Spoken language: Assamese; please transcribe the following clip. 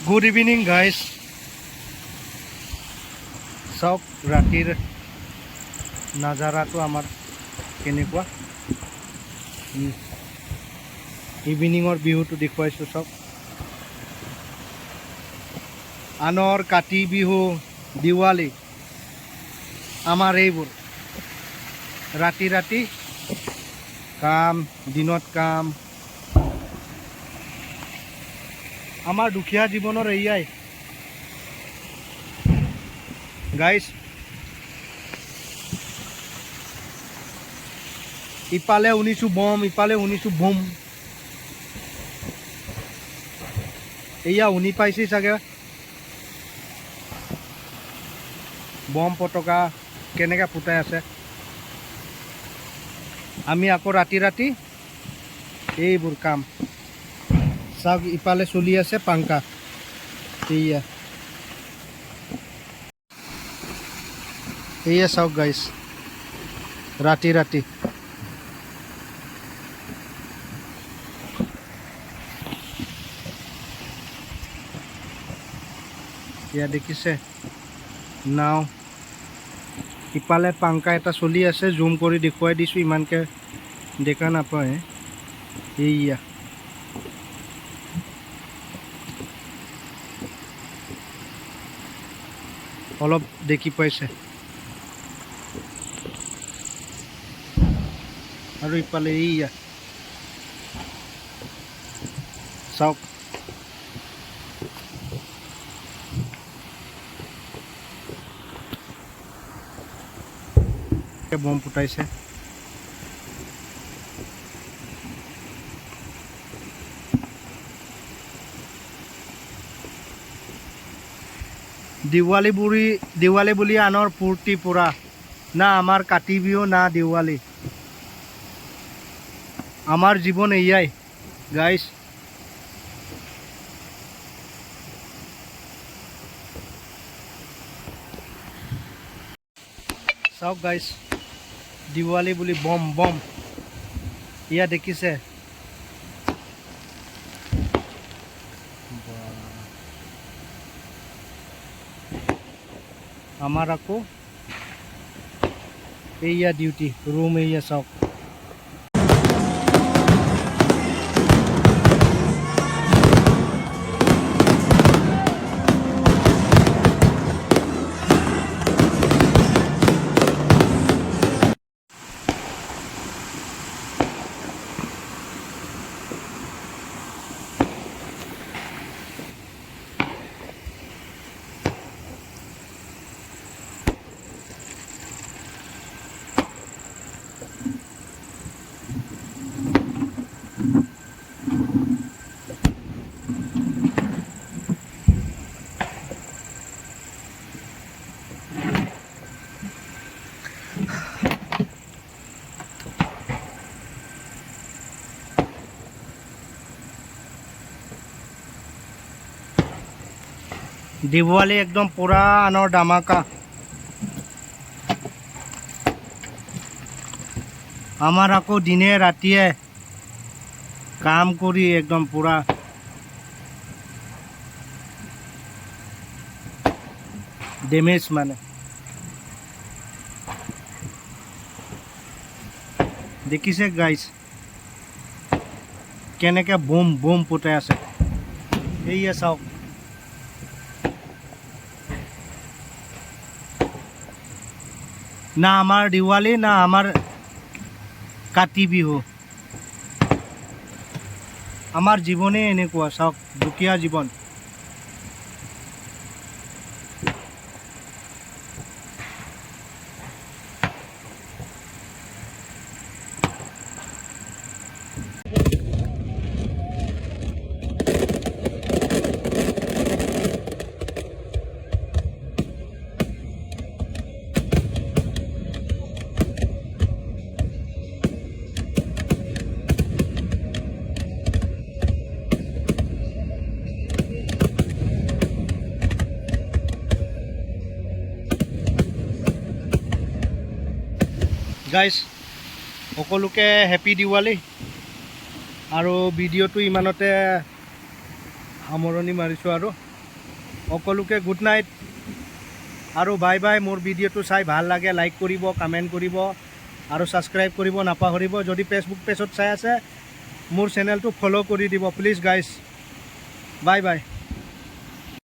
Good evening, guys. Sauk ratir nazara tu amar kene kwa. Evening or bihu tu dekhwaisu sauk. Anor kati bihu Diwali. Amar eibur. Rati rati কাম দিনত কাম আমাৰ দুখীয়া জীৱনৰ এয়াই গাইস ইপালে শুনিছো বম ইপালে শুনিছো বম এয়া শুনি পাইছি চাগে বম পতকা কেনেকা ফুটাই আছে আমি আকৌ ৰাতি ৰাতি এইবোৰ কাম চাওক ইপালে চলি আছে পাংকা এয়া চাওক গাইস ৰাতি ৰাতি এয়া দেখিছে নাও ইপালে পাংকা এটা চলি আছে জুম কৰি দেখুৱাই দিছো ইমানকে দেখা নাপায় এইয়া অলপ দেখি পাইছে আৰু ইপালে এইয়া চাওক বম ফুটাইছে দিৱালী বুলি আনৰ ফূৰ্তি পুৰা না আমাৰ কাতি বিহু না দিৱালী আমাৰ জীৱন এয়াই গাইস চাওক গাইস দিৱালী বুলি বম বম ইয়া দেখিছে আমাৰ আকৌ এইয়া ডিউটি ৰুম এইয়া চাওক দিৱালী একদম পুৰা আনৰ দামাকা আমাৰ আকৌ দিনে ৰাতিয়ে কাম কৰি একদম পুৰা ডেমেজ মানে দেখিছে গাইস কেনেকে বম বম ফুটাই আছে এইয়া চাওক না আমার দিৱালী না আমাৰ কাতি বিহু আমাৰ জীবনে এনেকুৱা চাওক দুখীয়া জীবন গাইস সকলোকে হ্যাপি দিৱালী আৰু ভিডিঅ'টো ইমানতে সামৰণি মাৰিছোঁ আৰু সকলোকে গুড নাইট আৰু বাই বাই। মোৰ ভিডিঅ'টো চাই ভাল লাগে লাইক কৰিব, কমেণ্ট কৰিব আৰু ছাবস্ক্ৰাইব কৰিব নাপাহৰিব। যদি ফেচবুক পেজত চাই আছে মোৰ চেনেলটো ফ'ল' কৰি দিব প্লিজ গাইজ। Bye bye.